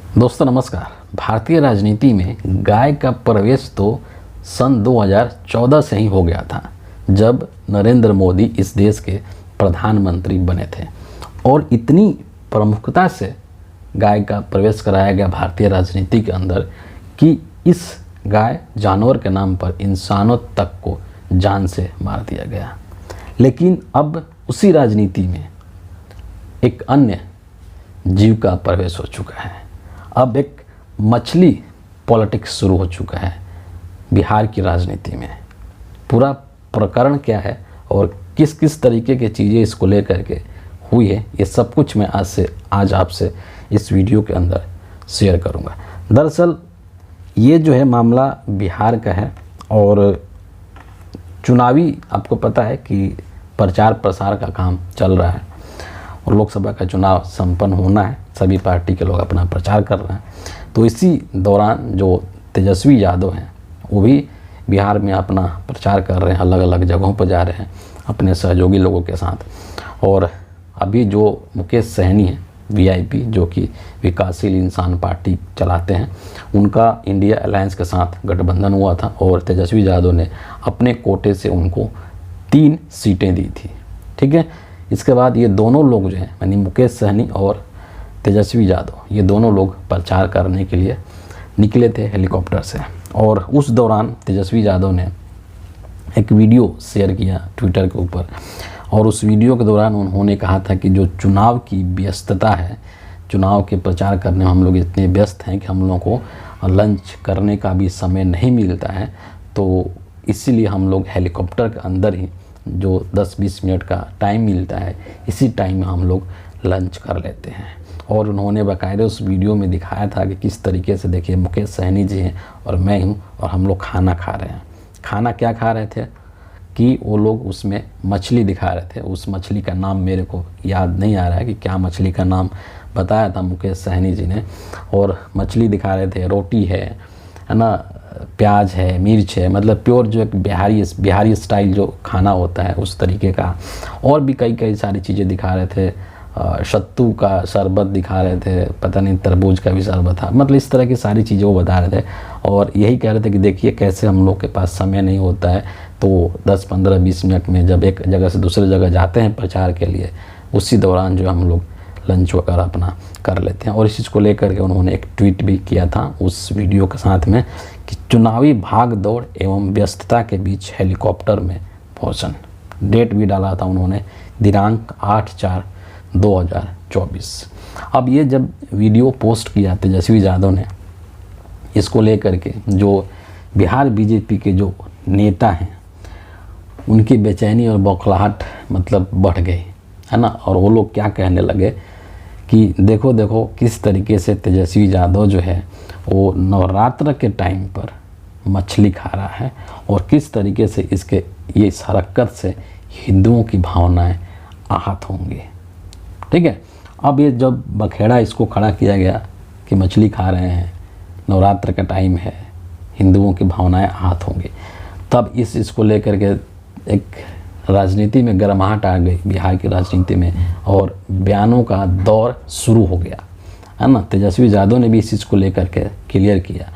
दोस्तों नमस्कार। भारतीय राजनीति में गाय का प्रवेश तो सन 2014 से ही हो गया था, जब नरेंद्र मोदी इस देश के प्रधानमंत्री बने थे और इतनी प्रमुखता से गाय का प्रवेश कराया गया भारतीय राजनीति के अंदर कि इस गाय जानवर के नाम पर इंसानों तक को जान से मार दिया गया। लेकिन अब उसी राजनीति में एक अन्य जीव का प्रवेश हो चुका है। अब एक मछली पॉलिटिक्स शुरू हो चुका है बिहार की राजनीति में। पूरा प्रकरण क्या है और किस किस तरीके की चीज़ें इसको लेकर के हुई है, ये सब कुछ मैं आज आपसे इस वीडियो के अंदर शेयर करूंगा। दरअसल ये जो है मामला बिहार का है और चुनावी आपको पता है कि प्रचार प्रसार का काम चल रहा है और लोकसभा का चुनाव संपन्न होना है। सभी पार्टी के लोग अपना प्रचार कर रहे हैं। तो इसी दौरान जो तेजस्वी यादव हैं वो भी बिहार में अपना प्रचार कर रहे हैं, अलग अलग जगहों पर जा रहे हैं अपने सहयोगी लोगों के साथ। और अभी जो मुकेश सहनी हैं वीआईपी, जो कि विकासशील इंसान पार्टी चलाते हैं, उनका इंडिया अलायंस के साथ गठबंधन हुआ था और तेजस्वी यादव ने अपने कोटे से उनको 3 सीटें दी थी। ठीक है। इसके बाद ये दोनों लोग जो हैं, यानी मुकेश सहनी और तेजस्वी यादव, ये दोनों लोग प्रचार करने के लिए निकले थे हेलीकॉप्टर से। और उस दौरान तेजस्वी यादव ने एक वीडियो शेयर किया ट्विटर के ऊपर और उस वीडियो के दौरान उन्होंने कहा था कि जो चुनाव की व्यस्तता है, चुनाव के प्रचार करने में हम लोग इतने व्यस्त हैं कि हम लोगों को लंच करने का भी समय नहीं मिलता है, तो इसीलिए हम लोग हेलीकॉप्टर के अंदर ही जो 10-20 मिनट का टाइम मिलता है, इसी टाइम में हम लोग लंच कर लेते हैं। और उन्होंने बाकायदे उस वीडियो में दिखाया था कि किस तरीके से, देखिए मुकेश सहनी जी हैं और मैं हूँ और हम लोग खाना खा रहे हैं। खाना क्या खा रहे थे कि वो लोग उसमें मछली दिखा रहे थे। उस मछली का नाम मेरे को याद नहीं आ रहा है कि क्या मछली का नाम बताया था मुकेश सहनी जी ने। और मछली दिखा रहे थे, रोटी है ना, प्याज है, मिर्च है, मतलब प्योर जो एक बिहारी स्टाइल जो खाना होता है उस तरीके का। और भी कई सारी चीज़ें दिखा रहे थे। सत्तू का शरबत दिखा रहे थे, पता नहीं तरबूज का भी शरबत था, मतलब इस तरह की सारी चीज़ें वो बता रहे थे। और यही कह रहे थे कि देखिए कैसे हम लोग के पास समय नहीं होता है, तो 10-15-20 मिनट में जब एक जगह से दूसरी जगह जाते हैं प्रचार के लिए, उसी दौरान जो हम लोग लंच वगैरह अपना कर लेते हैं। और इस चीज़ को लेकर के उन्होंने एक ट्वीट भी किया था उस वीडियो के साथ में कि चुनावी भाग दौड़ एवं व्यस्तता के बीच हेलीकॉप्टर में भोजन। डेट भी डाला था उन्होंने, दिनांक 8/4/2024। अब ये जब वीडियो पोस्ट किया तेजस्वी यादव ने, इसको लेकर के जो बिहार बीजेपी के जो नेता हैं उनकी बेचैनी और बौखलाहट मतलब बढ़ गई है ना। और वो लोग क्या कहने लगे कि देखो देखो किस तरीके से तेजस्वी यादव जो है वो नवरात्र के टाइम पर मछली खा रहा है और किस तरीके से इसके ये इस हरकत से हिंदुओं की भावनाएं आहत होंगी। ठीक है। अब ये जब बखेड़ा इसको खड़ा किया गया कि मछली खा रहे हैं, नवरात्र का टाइम है, हिंदुओं की भावनाएं आहत होंगी, तब इसको लेकर के एक राजनीति में गर्माहट आ गई बिहार की राजनीति में और बयानों का दौर शुरू हो गया है ना। तेजस्वी यादव ने भी इस चीज़ को लेकर के क्लियर किया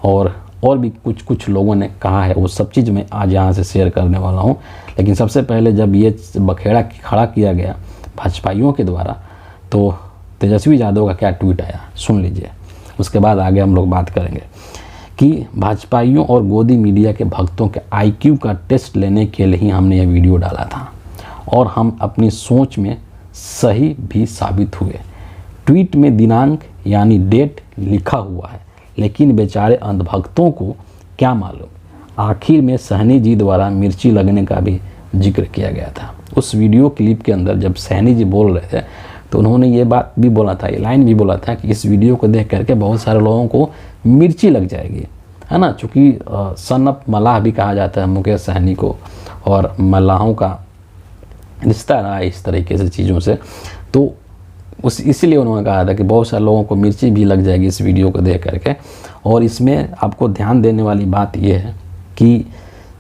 और भी कुछ लोगों ने कहा है, वो सब चीज़ मैं आज यहाँ से शेयर करने वाला हूँ। लेकिन सबसे पहले जब ये बखेड़ा खड़ा किया गया भाजपाइयों के द्वारा, तो तेजस्वी यादव का क्या ट्वीट आया सुन लीजिए, उसके बाद आगे हम लोग बात करेंगे। कि भाजपाइयों और गोदी मीडिया के भक्तों के आईक्यू का टेस्ट लेने के लिए ही हमने यह वीडियो डाला था और हम अपनी सोच में सही भी साबित हुए। ट्वीट में दिनांक यानी डेट लिखा हुआ है, लेकिन बेचारे अंधभक्तों को क्या मालूम, आखिर में सहनी जी द्वारा मिर्ची लगने का भी जिक्र किया गया था। उस वीडियो क्लिप के अंदर जब सहनी जी बोल रहे थे तो उन्होंने ये बात भी बोला था, ये लाइन भी बोला था कि इस वीडियो को देख करके बहुत सारे लोगों को मिर्ची लग जाएगी है ना। चूँकि सन ऑफ मलाह भी कहा जाता है मुकेश सहनी को और मलाहों का रिश्ता रहा है इस तरीके से चीज़ों से, तो इसीलिए उन्होंने कहा था कि बहुत सारे लोगों को मिर्ची भी लग जाएगी इस वीडियो को देख करके। और इसमें आपको ध्यान देने वाली बात यह है कि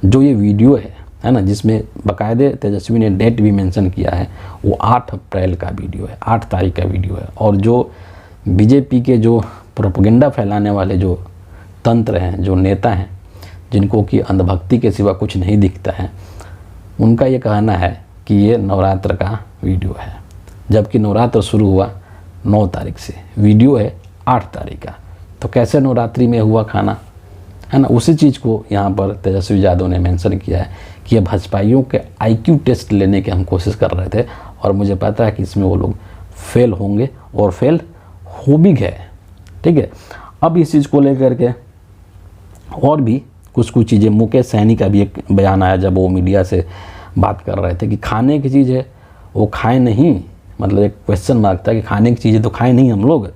जो ये वीडियो है ना, जिसमें बाकायदे तेजस्वी ने डेट भी मेंशन किया है, वो 8 अप्रैल का वीडियो है, 8 तारीख का वीडियो है। और जो बीजेपी के जो प्रोपेगेंडा फैलाने वाले जो तंत्र हैं, जो नेता हैं, जिनको कि अंधभक्ति के सिवा कुछ नहीं दिखता है, उनका ये कहना है कि ये नवरात्र का वीडियो है, जबकि नवरात्र शुरू हुआ 9 तारीख से, वीडियो है 8 तारीख का। तो कैसे नवरात्रि में हुआ खाना, है ना। उसी चीज़ को यहाँ पर तेजस्वी यादव ने मेंशन किया है कि ये भाजपाइयों के आईक्यू टेस्ट लेने की हम कोशिश कर रहे थे, और मुझे पता है कि इसमें वो लोग फेल होंगे और फेल हो भी गए। ठीक है, अब इस चीज़ को लेकर के और भी कुछ चीज़ें, मुकेश सहनी का भी एक बयान आया जब वो मीडिया से बात कर रहे थे कि खाने की चीज़ है वो खाए नहीं, मतलब एक क्वेश्चन मार्क था कि खाने की चीज़ें तो खाए नहीं हम लोग।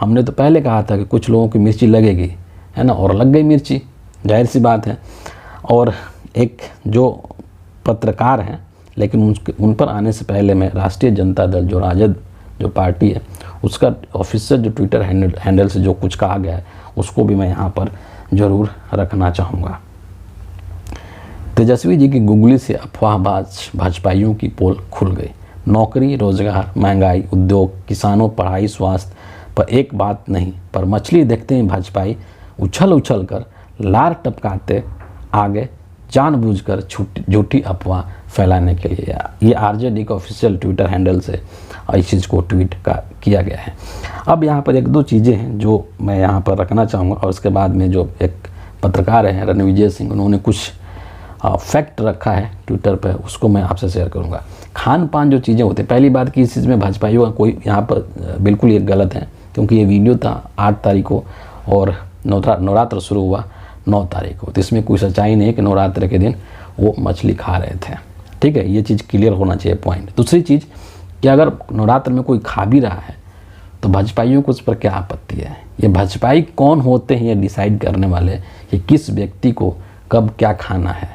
हमने तो पहले कहा था कि कुछ लोगों की मिर्ची लगेगी, है ना, और लग गई मिर्ची, जाहिर सी बात है। और एक जो पत्रकार हैं, लेकिन उन पर आने से पहले मैं राष्ट्रीय जनता दल जो राजद जो पार्टी है उसका ऑफिशियल जो ट्विटर हैंडल से जो कुछ कहा गया है उसको भी मैं यहाँ पर ज़रूर रखना चाहूँगा। तेजस्वी जी की गुगली से अफवाहबाज भाजपाइयों की पोल खुल गई। नौकरी, रोजगार, महंगाई, उद्योग, किसानों, पढ़ाई, स्वास्थ्य पर एक बात नहीं, पर मछली देखते ही भाजपाई उछल उछल कर लार टपकाते आगे जानबूझकर झूठी अफवाह फैलाने के लिए। ये आरजेडी का ऑफिशियल ट्विटर हैंडल से इस चीज़ को ट्वीट किया गया है। अब यहाँ पर 1-2 चीज़ें हैं जो मैं यहाँ पर रखना चाहूँगा, और उसके बाद में जो एक पत्रकार हैं रणविजय सिंह, उन्होंने कुछ फैक्ट रखा है ट्विटर पर, उसको मैं आपसे शेयर करूँगा। खान पान जो चीज़ें होती हैं, पहली बात कि इस चीज़ में भाजपाइयों का कोई यहाँ पर बिल्कुल ये गलत है, क्योंकि ये वीडियो था 8 तारीख को और नवरात्र शुरू हुआ 9 तारीख को, तो इसमें कोई सच्चाई नहीं है कि नवरात्र के दिन वो मछली खा रहे थे। ठीक है, ये चीज़ क्लियर होना चाहिए पॉइंट। दूसरी चीज़ कि अगर नवरात्र में कोई खा भी रहा है तो भाजपाइयों को उस पर क्या आपत्ति है। ये भाजपाई कौन होते हैं ये डिसाइड करने वाले कि किस व्यक्ति को कब क्या खाना है।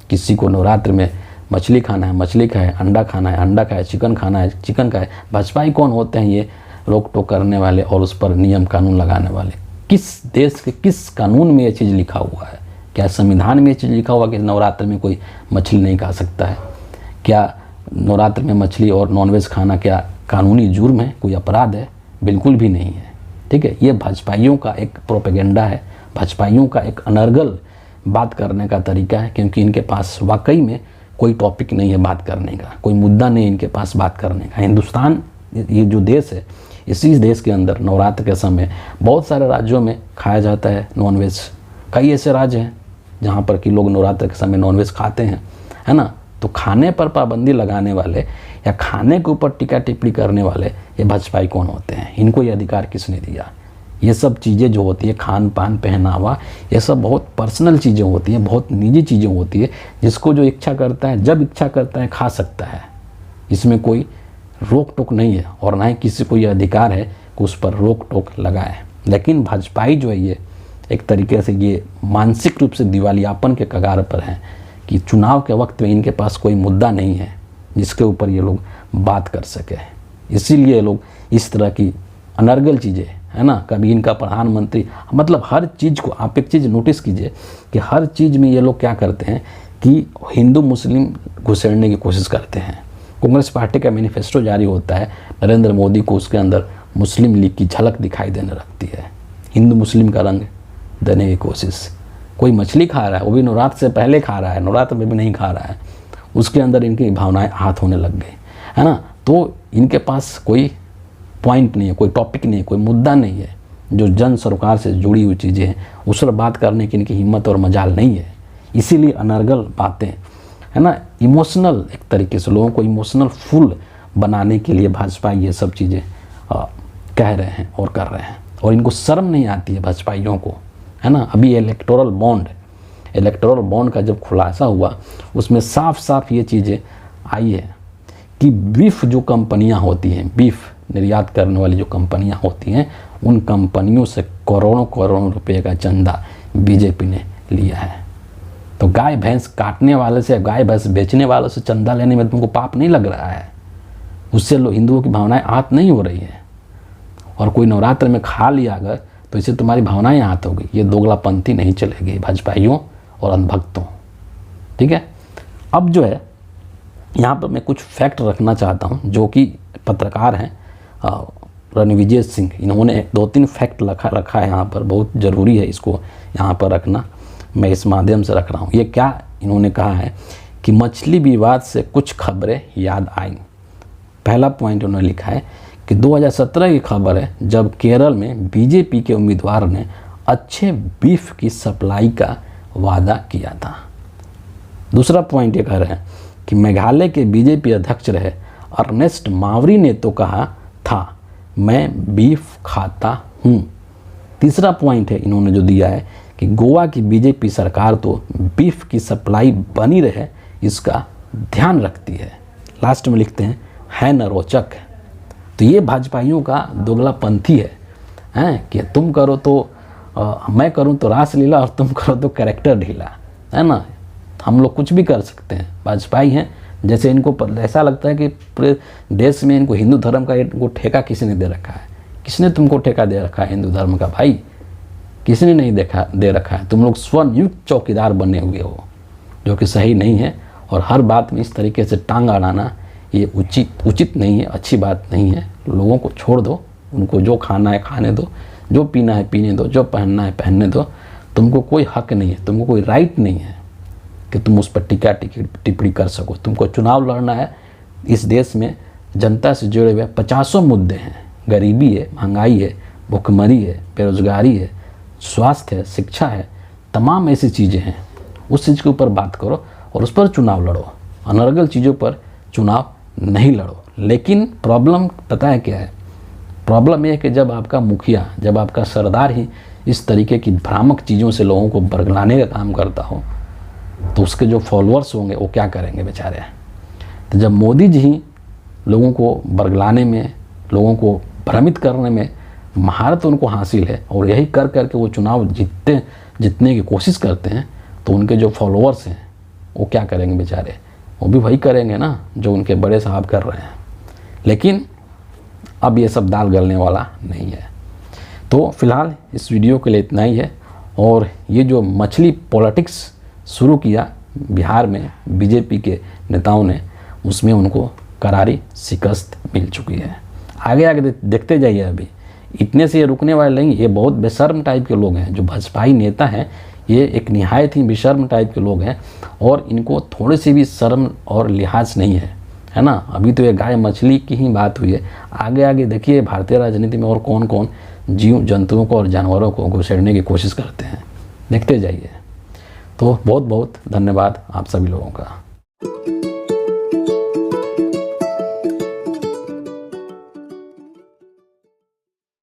किसी को नवरात्र में मछली खाना है मछली खाए, अंडा खाना है अंडा खाए, चिकन खाना है चिकन खाए। भाजपाई कौन होते हैं ये रोक टोक करने वाले और उस पर नियम कानून लगाने वाले। किस देश के किस कानून में ये चीज़ लिखा हुआ है? क्या संविधान में ये चीज़ लिखा हुआ कि नवरात्र में कोई मछली नहीं खा सकता है? क्या नवरात्र में मछली और नॉनवेज खाना क्या कानूनी जुर्म है, कोई अपराध है? बिल्कुल भी नहीं है। ठीक है, ये भाजपाइयों का एक प्रोपेगेंडा है, भाजपाइयों का एक अनर्गल बात करने का तरीका है, क्योंकि इनके पास वाकई में कोई टॉपिक नहीं है बात करने का, कोई मुद्दा नहीं है इनके पास बात करने का। हिंदुस्तान ये जो देश है, इसी देश के अंदर नवरात्र के समय बहुत सारे राज्यों में खाया जाता है नॉनवेज। कई ऐसे राज्य हैं जहाँ पर कि लोग नवरात्र के समय नॉनवेज खाते हैं, है ना। तो खाने पर पाबंदी लगाने वाले या खाने के ऊपर टीका टिप्पणी करने वाले ये भाजपाई कौन होते हैं? इनको ये अधिकार किसने दिया? ये सब चीज़ें जो होती है, खान पान, पहनावा, ये सब बहुत पर्सनल चीज़ें होती हैं, बहुत निजी चीज़ें होती है, जिसको जो इच्छा करता है जब इच्छा करता है खा सकता है। इसमें कोई रोक टोक नहीं है और ना ही किसी को ये अधिकार है कि उस पर रोक टोक लगाए। लेकिन भाजपाई जो है ये एक तरीके से ये मानसिक रूप से दिवालियापन के कगार पर हैं कि चुनाव के वक्त में इनके पास कोई मुद्दा नहीं है जिसके ऊपर ये लोग बात कर सके। इसीलिए ये लोग इस तरह की अनर्गल चीज़ें, है ना, कभी इनका प्रधानमंत्री, मतलब हर चीज़ को आप एक चीज़ नोटिस कीजिए कि हर चीज़ में ये लोग क्या करते हैं कि हिंदू मुस्लिम घुसेड़ने की कोशिश करते हैं। कांग्रेस पार्टी का मैनिफेस्टो जारी होता है, नरेंद्र मोदी को उसके अंदर मुस्लिम लीग की झलक दिखाई देने लगती है, हिंदू मुस्लिम का रंग देने की कोशिश। कोई मछली खा रहा है, वो भी नवरात्र से पहले खा रहा है, नवरात्र में भी नहीं खा रहा है, उसके अंदर इनकी भावनाएं हाथ होने लग गई, है ना। तो इनके पास कोई पॉइंट नहीं है, कोई टॉपिक नहीं है, कोई मुद्दा नहीं है जो जन सरोकार से जुड़ी हुई चीज़ें हैं उस पर बात करने की इनकी हिम्मत और मजाल नहीं है। इसीलिए अनर्गल बातें, है ना, इमोशनल एक तरीके से लोगों को इमोशनल फुल बनाने के लिए भाजपा ये सब चीज़ें कह रहे हैं और कर रहे हैं, और इनको शर्म नहीं आती है भाजपाइयों को, है ना। अभी इलेक्टोरल बॉन्ड का जब खुलासा हुआ उसमें साफ साफ ये चीज़ें आई है कि बीफ जो कंपनियां होती हैं, बीफ निर्यात करने वाली जो कंपनियां होती हैं, उन कंपनियों से करोड़ों रुपए का चंदा बीजेपी ने लिया है। तो गाय भैंस काटने वाले से, गाय भैंस बेचने वालों से चंदा लेने में तुमको पाप नहीं लग रहा है? उससे हिंदुओं की भावनाएं आहत नहीं हो रही है? और कोई नवरात्र में खा लिया अगर तो इससे तुम्हारी भावनाएं आहत होगी। ये दोगलापंथी नहीं चलेगी भाजपाइयों और अंधभक्तों। ठीक है, अब जो है यहाँ पर मैं कुछ फैक्ट रखना चाहता हूँ जो कि पत्रकार हैं रणविजय सिंह, इन्होंने 2-3 फैक्ट रखा है यहाँ पर, बहुत ज़रूरी है इसको यहाँ पर रखना, मैं इस माध्यम से रख रहा हूँ। ये क्या इन्होंने कहा है कि मछली विवाद से कुछ खबरें याद आई। पहला पॉइंट उन्होंने लिखा है कि 2017 की खबर है जब केरल में बीजेपी के उम्मीदवार ने अच्छे बीफ की सप्लाई का वादा किया था। दूसरा पॉइंट ये कह रहे हैं कि मेघालय के बीजेपी अध्यक्ष रहे अर्नेस्ट मावरी ने तो कहा था मैं बीफ खाता हूँ। तीसरा पॉइंट है इन्होंने जो दिया है कि गोवा की बीजेपी सरकार तो बीफ की सप्लाई बनी रहे इसका ध्यान रखती है। लास्ट में लिखते हैं है न रोचक। तो ये भाजपाइयों का दोगलापंथी है कि तुम करो तो मैं करूं तो रासलीला और तुम करो तो कैरेक्टर ढीला, है ना। हम लोग कुछ भी कर सकते हैं, भाजपाई हैं। जैसे इनको ऐसा लगता है कि पूरे देश में इनको हिंदू धर्म का इनको ठेका किसी ने दे रखा है। किसने तुमको ठेका दे रखा है हिंदू धर्म का भाई? किसी ने नहीं दे रखा है। तुम लोग स्वनियुक्त चौकीदार बने हुए हो, जो कि सही नहीं है। और हर बात में इस तरीके से टांग अड़ाना ये उचित नहीं है, अच्छी बात नहीं है। लोगों को छोड़ दो, उनको जो खाना है खाने दो, जो पीना है पीने दो, जो पहनना है पहनने दो। तुमको कोई हक नहीं है, तुमको कोई राइट नहीं है कि तुम उस पर टीका टिप्पणी कर सको। तुमको चुनाव लड़ना है। इस देश में जनता से जुड़े हुए 50 मुद्दे हैं। गरीबी है, महंगाई है, भुखमरी है, बेरोजगारी है, स्वास्थ्य है, शिक्षा है, तमाम ऐसी चीज़ें हैं। उस चीज़ के ऊपर बात करो और उस पर चुनाव लड़ो। अनर्गल चीज़ों पर चुनाव नहीं लड़ो। लेकिन प्रॉब्लम पता है क्या है? प्रॉब्लम यह है कि जब आपका मुखिया, जब आपका सरदार ही इस तरीके की भ्रामक चीज़ों से लोगों को बरगलाने का काम करता हो, तो उसके जो फॉलोअर्स होंगे वो क्या करेंगे बेचारे। तो जब मोदी जी ही लोगों को बरगलाने में, लोगों को भ्रमित करने में महारत उनको हासिल है और यही कर करके वो चुनाव जीतने की कोशिश करते हैं, तो उनके जो फॉलोअर्स हैं वो क्या करेंगे बेचारे? वो भी वही करेंगे ना जो उनके बड़े साहब कर रहे हैं। लेकिन अब ये सब दाल गलने वाला नहीं है। तो फिलहाल इस वीडियो के लिए इतना ही है। और ये जो मछली पॉलिटिक्स शुरू किया बिहार में बीजेपी के नेताओं ने, उसमें उनको करारी शिकस्त मिल चुकी है। आगे आगे देखते जाइए। अभी इतने से ये रुकने वाले नहीं। ये बहुत बेशर्म टाइप के लोग हैं जो भाजपाई नेता हैं। ये एक निहायत ही बेशर्म टाइप के लोग हैं और इनको थोड़ी सी भी शर्म और लिहाज नहीं है ना। अभी तो ये गाय मछली की ही बात हुई है। आगे आगे देखिए भारतीय राजनीति में और कौन कौन जीव जंतुओं को और जानवरों को घुसेड़ने की कोशिश करते हैं, देखते जाइए। तो बहुत बहुत धन्यवाद आप सभी लोगों का।